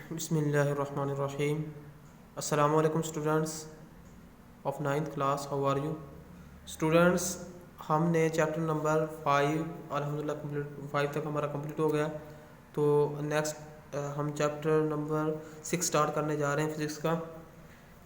बिस्मिल्लाहिर्रहमानिर्रहीम। अस्सलामु अलैकुम students of ninth class, how are you students. हमने चैप्टर नंबर 5 अल्हम्दुलिल्लाह कंप्लीट 5 तक हमारा कंप्लीट हो गया। तो नेक्स्ट हम चैप्टर नंबर 6 स्टार्ट करने जा रहे हैं फिज़िक्स का।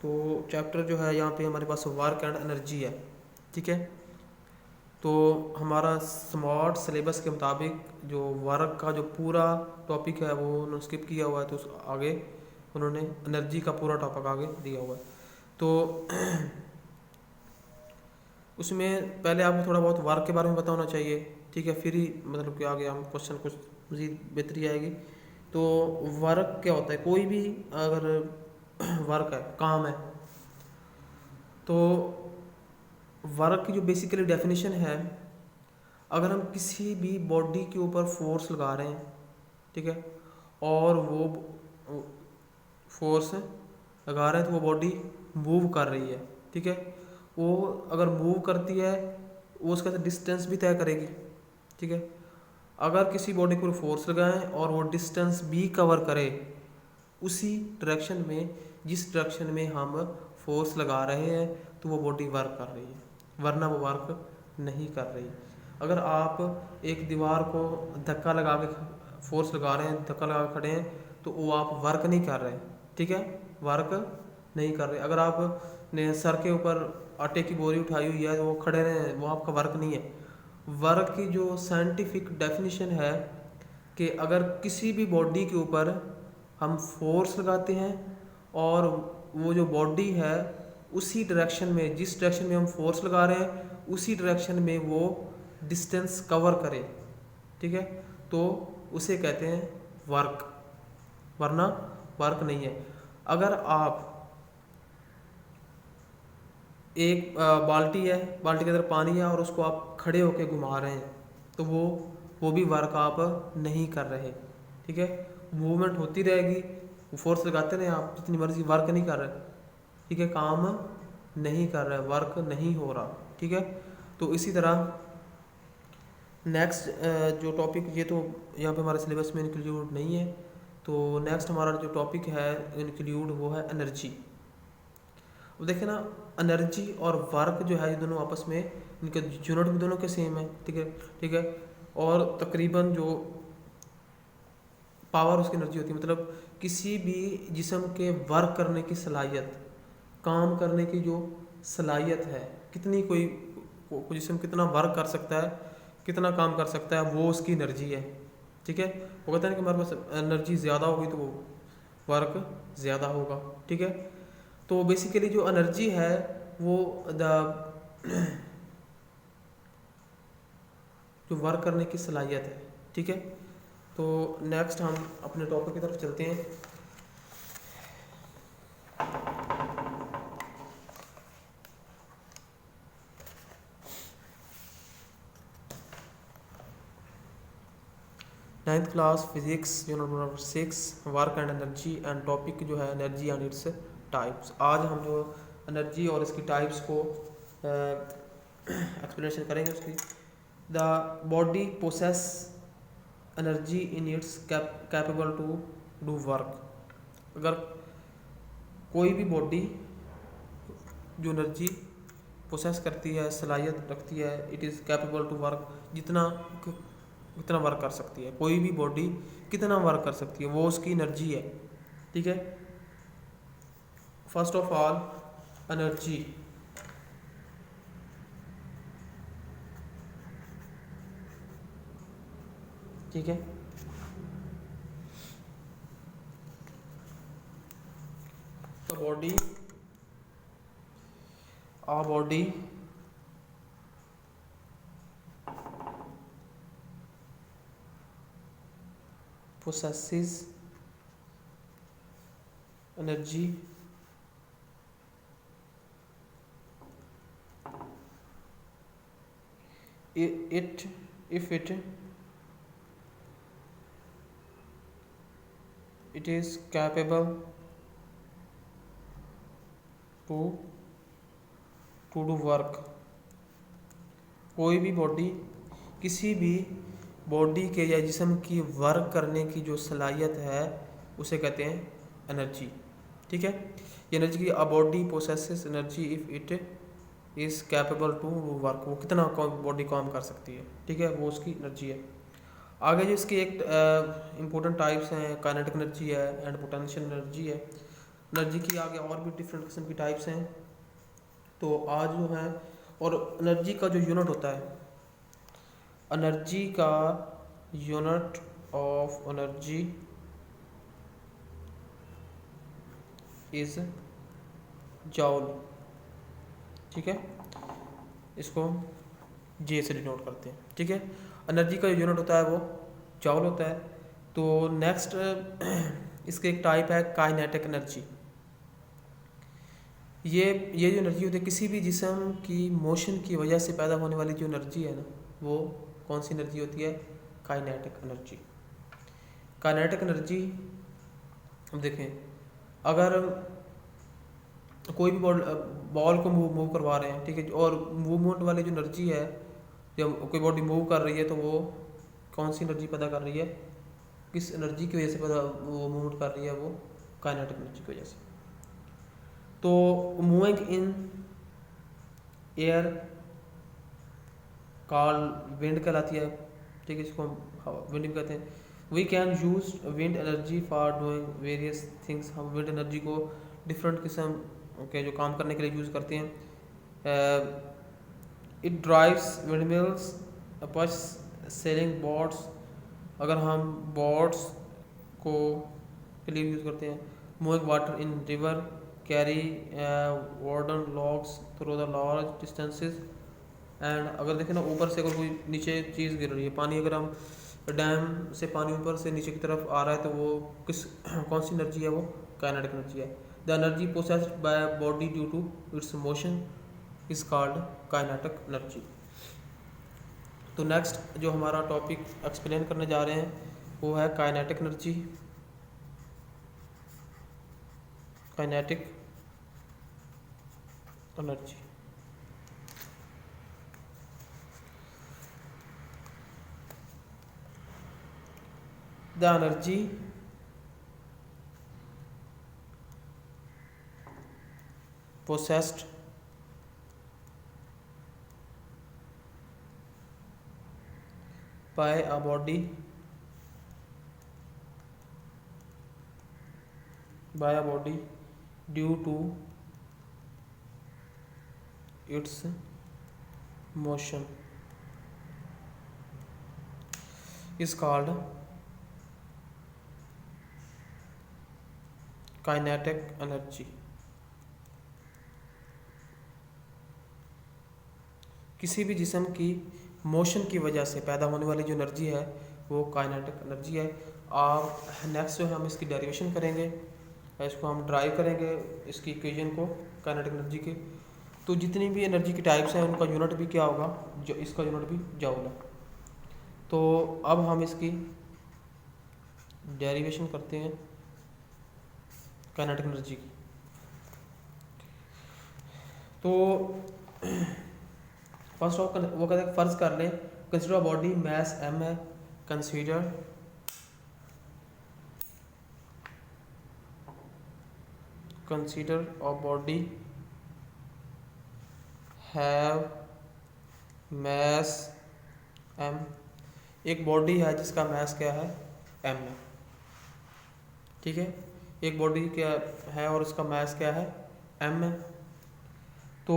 तो चैप्टर जो है यहाँ पे हमारे पास वर्क एंड एनर्जी है, ठीक है। तो हमारा स्मार्ट सिलेबस के मुताबिक जो वर्क का जो पूरा टॉपिक है वो उन्होंने स्किप किया हुआ है, तो उस आगे उन्होंने एनर्जी का पूरा टॉपिक आगे दिया हुआ है। तो उसमें पहले आपको थोड़ा बहुत वर्क के बारे में पता होना चाहिए, ठीक है। फिर ही मतलब कि आगे हम क्वेश्चन कुछ मज़ीद बेहतरी आएगी। तो वर्क क्या होता है? कोई भी अगर वर्क है, काम है, तो वर्क की जो बेसिकली डेफिनेशन है, अगर हम किसी भी बॉडी के ऊपर फोर्स लगा रहे हैं, ठीक है, और वो फोर्स लगा रहे हैं तो वो बॉडी मूव कर रही है, ठीक है। वो अगर मूव करती है वो उसका डिस्टेंस भी तय करेगी, ठीक है। अगर किसी बॉडी को फोर्स लगाएं और वो डिस्टेंस भी कवर करे उसी डायरेक्शन में जिस डायरेक्शन में हम फोर्स लगा रहे हैं, तो वो बॉडी वर्क कर रही है, वरना वो वर्क नहीं कर रही। अगर आप एक दीवार को धक्का लगा के फोर्स लगा रहे हैं, धक्का लगा के खड़े हैं, तो वो आप वर्क नहीं कर रहे, ठीक है, वर्क नहीं कर रहे। अगर आपने सर के ऊपर आटे की बोरी उठाई हुई है तो वो खड़े रहे, वो आपका वर्क नहीं है। वर्क की जो साइंटिफिक डेफिनेशन है कि अगर किसी भी बॉडी के ऊपर हम फोर्स लगाते हैं और वो जो बॉडी है उसी डायरेक्शन में, जिस डायरेक्शन में हम फोर्स लगा रहे हैं उसी डायरेक्शन में वो डिस्टेंस कवर करे, ठीक है, तो उसे कहते हैं वर्क, वरना वर्क नहीं है। अगर आप एक बाल्टी है, बाल्टी के अंदर पानी है और उसको आप खड़े होकर घुमा रहे हैं, तो वो भी वर्क आप नहीं कर रहे, ठीक है। मूवमेंट होती रहेगी, फोर्स लगाते रहे आप जितनी मर्जी, वर्क नहीं कर रहे, ठीक है, काम नहीं कर रहा है, वर्क नहीं हो रहा, ठीक है। तो इसी तरह नेक्स्ट जो टॉपिक, ये तो यहाँ पे हमारे सिलेबस में इंक्लूड नहीं है, तो नेक्स्ट हमारा जो टॉपिक है इंक्लूड वो है एनर्जी। अब देखें ना, एनर्जी और वर्क जो है ये दोनों आपस में, इनके यूनिट भी दोनों के सेम है, ठीक है, ठीक है। और तकरीबन जो पावर उसकी एनर्जी होती है, मतलब किसी भी जिस्म के वर्क करने की सलाहियत, काम करने की जो सलाहियत है, कितनी कोई जिस्म कितना वर्क कर सकता है, कितना काम कर सकता है, वो उसकी एनर्जी है, ठीक है। वो कहते हैं कि हमारे पास एनर्जी ज़्यादा होगी तो वो वर्क ज़्यादा होगा, ठीक है। तो बेसिकली जो एनर्जी है वो जो वर्क करने की सलाहियत है, ठीक है। तो नेक्स्ट हम अपने टॉपिक की तरफ चलते हैं। Ninth class physics unit number 6 work and energy, and topic जो है एनर्जी एंड इट्स टाइप्स। आज हम जो एनर्जी और इसकी टाइप्स को एक्सप्लेनेशन करेंगे उसकी। The body possess energy in it's capable to do work. अगर कोई भी बॉडी जो एनर्जी पोसेस करती है, सलाहियत रखती है, it is capable to work, कितना वर्क कर सकती है, कोई भी बॉडी कितना वर्क कर सकती है, वो उसकी एनर्जी है, ठीक है। फर्स्ट ऑफ ऑल एनर्जी, ठीक है। तो body possesses energy if it is capable to do work. कोई भी बॉडी, किसी भी बॉडी के या जिस्म की वर्क करने की जो सलाहियत है उसे कहते हैं एनर्जी। ठीक है, ये एनर्जी की, a body possesses energy if it is capable to work, वो कितना बॉडी काम कर सकती है, ठीक है, वो उसकी एनर्जी है। आगे जो इसकी एक इम्पोर्टेंट टाइप्स हैं, काइनेटिक एनर्जी है एंड पोटेंशियल एनर्जी है। एनर्जी की आगे और भी डिफरेंट किस्म की टाइप्स हैं। तो आज जो है, और एनर्जी का जो यूनिट होता है, एनर्जी का यूनिट ऑफ एनर्जी इज जॉल। ठीक है, इसको जे से डिनोट करते हैं। ठीक है, एनर्जी का जो यूनिट होता है वो जॉल होता है। तो नेक्स्ट इसके एक टाइप है काइनेटिक एनर्जी। ये जो एनर्जी होती है, किसी भी जिस्म की मोशन की वजह से पैदा होने वाली जो एनर्जी है ना, वो कौन सी एनर्जी होती है? Kinetic energy. काइनेटिक एनर्जी, अब देखें, अगर कोई भी बॉल को मूव करवा रहे हैं, ठीक है, और मूवमेंट वाली जो एनर्जी है, जब कोई बॉडी मूव कर रही है तो वो कौन सी एनर्जी पैदा कर रही है, किस एनर्जी की वजह से पैदा वो मूवमेंट कर रही है? वो काइनेटिक एनर्जी की वजह से। तो moving in air called wind कहलाती है। ठीक है, इसको हम विंड भी कहते हैं। We can use wind energy for doing various things. हम विंड एनर्जी को डिफरेंट किस्म के जो काम करने के लिए यूज़ करते हैं। It drives windmills, push sailing boats, अगर हम बोट्स को के लिए यूज़ करते हैं। Moving water in river, carry wooden logs through the large distances. And अगर देखें ना, ऊपर से अगर कोई नीचे चीज़ गिर रही है, पानी, अगर हम डैम से पानी ऊपर से नीचे की तरफ आ रहा है, तो वो किस कौन सी एनर्जी है? वो काइनेटिक एनर्जी है। The energy possessed by body due to its motion is called kinetic energy. तो नेक्स्ट जो हमारा टॉपिक एक्सप्लेन करने जा रहे हैं वो है kinetic energy. Kinetic energy, the energy possessed by a body due to its motion is called kinetic energy. किसी भी जिस्म की मोशन की वजह से पैदा होने वाली जो एनर्जी है वो काइनेटिक एनर्जी है। आप नेक्स्ट जो है हम इसकी डेरिवेशन करेंगे, इसको हम ड्राइव करेंगे, इसकी इक्वेशन को काइनेटिक एनर्जी के। तो जितनी भी एनर्जी की टाइप्स हैं उनका यूनिट भी क्या होगा? जो इसका यूनिट भी जॉल है। तो अब हम इसकी डेरिवेशन करते हैं काइनेटिक एनर्जी की। तो फर्स्ट ऑफ वो कहते हैं, फर्ज कर लें, कंसीडर बॉडी मैस m है, consider a body have mass m। एक बॉडी है जिसका मैस क्या है? m है। ठीक है, एक बॉडी क्या है और उसका मैस क्या है? m है। तो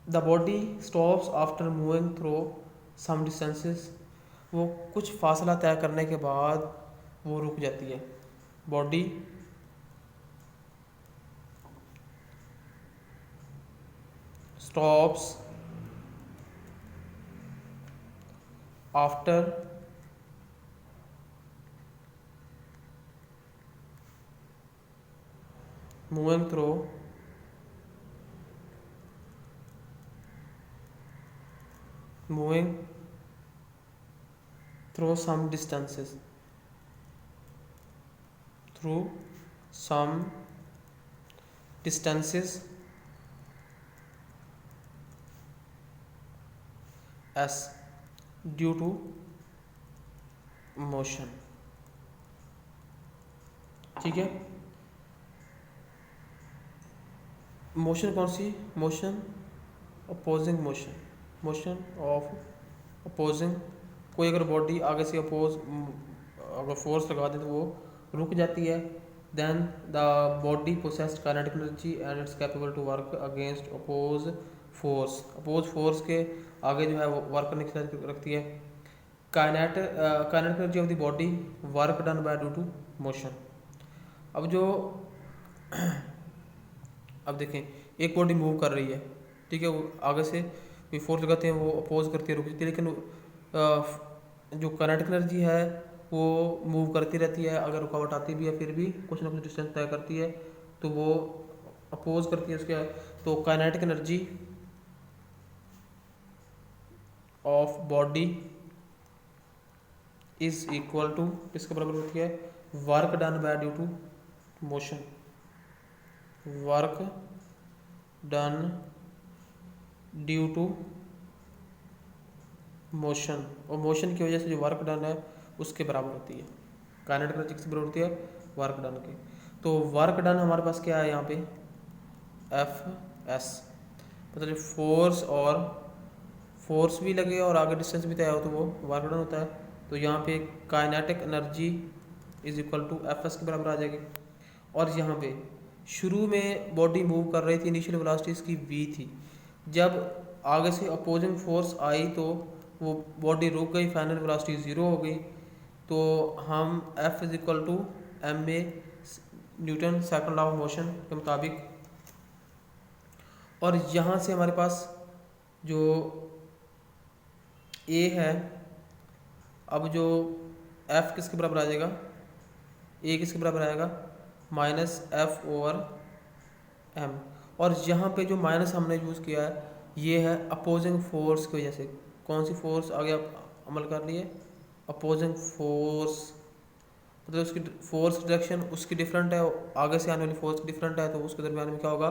the body stops after moving through some distances, वो कुछ फासला तय करने के बाद वो रुक जाती है। Body stops after moving through some distances s due to motion। ठीक है। मोशन कौन सी, motion opposing motion, motion of opposing, कोई अगर बॉडी आगे से अपोज अगर फोर्स लगा दे तो वो रुक जाती है। Then the body possessed kinetic energy and it's capable to work against oppose force, oppose force के आगे जो है वो वर्क करने की क्षमता रखती है। Kinetic energy of the body work done by due to motion. अब जो अब देखें एक बॉडी मूव कर रही है, ठीक है, वो आगे से कोई फोर्स लगाते हैं वो अपोज करती है, रुक जाती है, लेकिन जो काइनेटिक एनर्जी है वो मूव करती रहती है, अगर रुकावट आती भी है फिर भी कुछ ना कुछ डिस्टेंस तय करती है तो वो अपोज करती है उसके। तो kinetic energy of body is equal to, किसके बराबर होती है, work done by due to motion, work done due to motion, और मोशन की वजह से जो वर्क डन है उसके बराबर होती है। काइनेटिक एनर्जी किसके बराबर होती है, वर्क डन के। तो वर्क डन हमारे पास क्या है यहाँ पे, एफ एस, मतलब फोर्स और फोर्स भी लगे और आगे डिस्टेंस भी तय हो तो वो वर्क डन होता है। तो यहाँ पे kinetic energy is equal to F S के बराबर आ जाएगी। और यहाँ पे शुरू में बॉडी मूव कर रही थी, इनिशियल वेलोसिटी इसकी वी थी, जब आगे से अपोजिंग फोर्स आई तो वो बॉडी रुक गई, फाइनल वेलोसिटी ज़ीरो हो गई। तो हम F is equal to M A Newton second law of motion के मुताबिक, और यहाँ से हमारे पास जो ए है, अब जो एफ किसके बराबर आ जाएगा, ए किसके बराबर आएगा, माइनस एफ ओवर एम। और यहाँ पे जो माइनस हमने यूज़ किया है ये है अपोजिंग फोर्स की वजह से। कौन सी फोर्स आगे आप अमल कर लिए, अपोजिंग फोर्स, मतलब उसकी फोर्स डायरेक्शन उसकी डिफरेंट है, आगे से आने वाली फोर्स डिफरेंट है, तो उसके दरमियान में क्या होगा,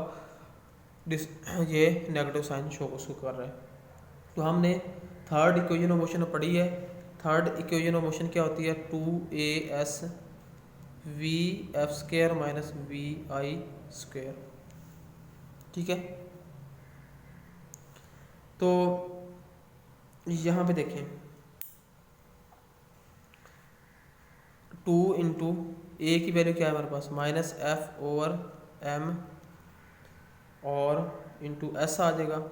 ये नेगेटिव साइन शो उसको कर रहा है। तो हमने थर्ड इक्वेशन ऑफ मोशन पढ़ी है। थर्ड इक्वेशन ऑफ मोशन क्या होती है, 2as V F square minus V I square, ठीक है। तो यहाँ पे देखें 2 इंटू ए की वैल्यू क्या है हमारे पास, माइनस एफ ओवर एम, और इंटू एस आ जाएगा,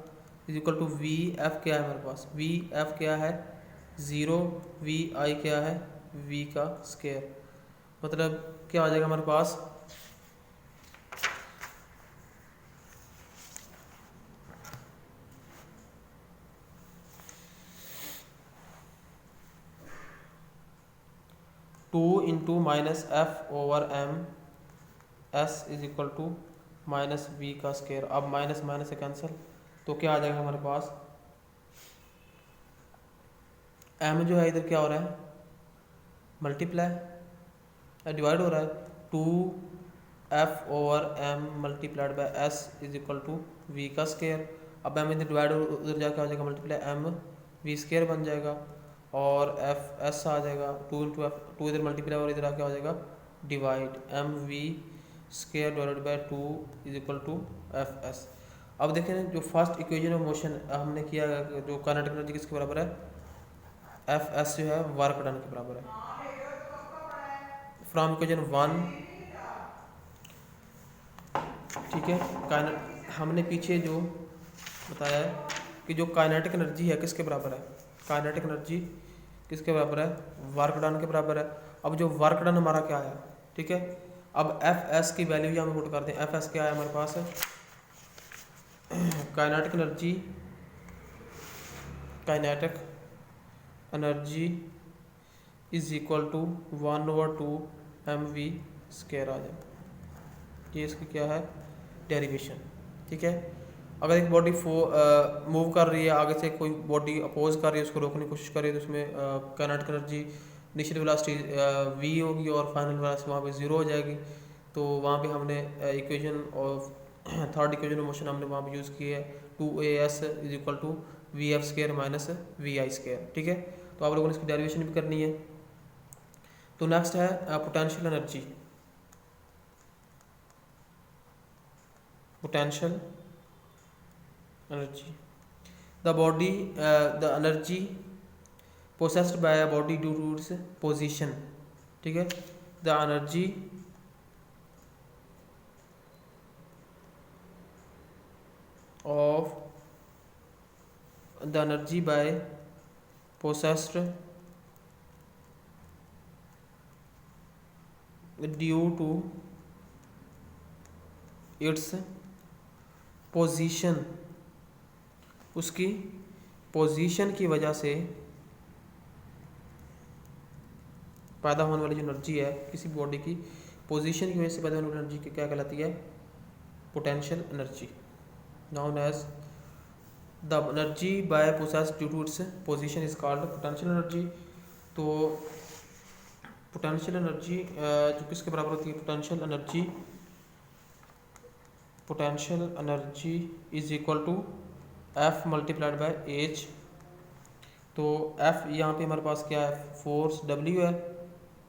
is equal to V F क्या है हमारे पास, वी एफ क्या है 0, वी आई क्या है वी का स्क्वायर, मतलब क्या आ जाएगा हमारे पास, two into minus F over M S is equal to minus V का स्क्वायर। अब माइनस माइनस से कैंसिल, तो क्या आ जाएगा हमारे पास, एम जो है इधर क्या हो रहा है, मल्टीप्लाई डिवाइड हो रहा है, 2 F over M multiplied by S is equal to V का स्क्वायर। अब एम इधर डिवाइड उधर जाके आ जाएगा मल्टीप्लाई, एम वी स्क्वायर बन जाएगा, और एफ एस आ जाएगा, 2 इंटू एफ, 2 इधर मल्टीप्लाई और इधर आके आ जाएगा divide, M V square divided by 2 is equal to F S. अब देखें जो फर्स्ट इक्वेशन ऑफ मोशन हमने किया है, जो काइनेटिक एनर्जी किसके बराबर है, एफ एस जो है वर्क डन के बराबर है। फ्रॉम इक्वेशन 1, ठीक है, हमने पीछे जो बताया है कि जो काइनेटिक एनर्जी है किसके बराबर है, काइनेटिक एनर्जी किसके बराबर है, वर्क डन के बराबर है। अब जो वर्क डन हमारा क्या आया, ठीक है, अब एफ एस की वैल्यू यहाँ पुट करते हैं। एफ एस क्या है हमारे पास, kinetic energy is equal to 1/2 M V square आ जाए, ये इसकी क्या है डेरिवेशन, ठीक है। अगर एक बॉडी मूव कर रही है, आगे से कोई बॉडी अपोज कर रही है, उसको रोकने की कोशिश कर रही है, तो उसमें kinetic energy initial velocity V होगी और फाइनल वेलोसिटी वहाँ पे 0 हो जाएगी। तो वहाँ पे हमने equation of third equation of motion हमने वहाँ पे यूज़ की है, 2as is equal to V F square minus V I square, ठीक है। तो आप लोगों ने इसकी डेरिवेशन भी करनी है। तो नेक्स्ट है potential energy. potential energy. The energy possessed by a body due to its position, ठीक है. The energy by possessed due to its position, उसकी पोजीशन की वजह से पैदा होने वाली जो एनर्जी है किसी बॉडी की पोजीशन की वजह से पैदा होने वाली एनर्जी की क्या कहलाती है? Potential energy. Known as the energy by possessed due to its position is called potential energy. तो पोटेंशियल एनर्जी जो किसके बराबर होती है? Potential energy is equal to F multiplied by H. तो एफ यहाँ पे हमारे पास क्या है? फोर्स डब्ल्यू है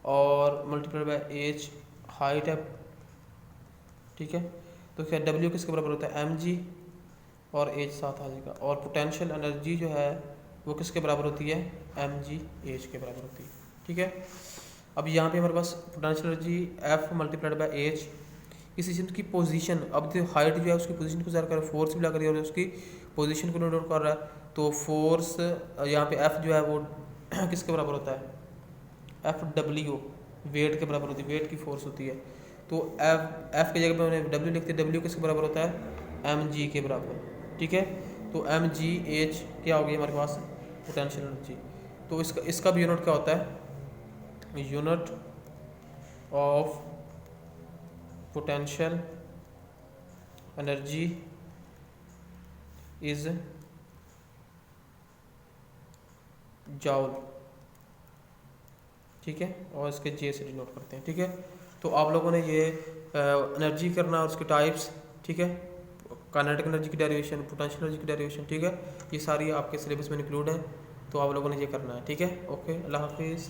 और मल्टीप्लाइड बाय एच हाइट है, ठीक है. तो क्या डब्ल्यू किसके बराबर होता है? एम जी और एच साथ आ जाएगा. और पोटेंशियल एनर्जी जो है वो किसके बराबर होती है? एम जी एच के बराबर होती है, ठीक है. अब यहाँ पे हमारे पास potential energy F multiplied by H किसी चीज़ की पोजीशन, अब जो हाइट जो है उसकी पोजीशन को ज़्यादा कर रहा है, फोर्स भी लगा रही है और उसकी पोजीशन को नोट कर रहा है. तो फोर्स यहाँ पे एफ जो है वो किसके बराबर होता है? एफ डब्ल्यू वेट के बराबर होती है, वेट की फोर्स होती है. तो एफ की जगह पे मैंने डब्ल्यू लिखते हैं, डब्ल्यू किसके बराबर होता है? एम जी के बराबर, ठीक है. तो एम जी एच क्या होगी हमारे पास? Potential energy. तो इसका भी यूनिट क्या होता है? Unit of potential energy is जॉल, ठीक है. और इसके जे से डिनोट करते हैं, ठीक है. तो आप लोगों ने ये एनर्जी करना और उसके टाइप्स, ठीक है, काइनेटिक एनर्जी की डेरिवेशन, पोटेंशियल एनर्जी की डेरिवेशन, ठीक है, ये सारी आपके सिलेबस में इंक्लूड है. तो आप लोगों ने ये करना है, ठीक है. ओके, अल्लाह हाफिज़.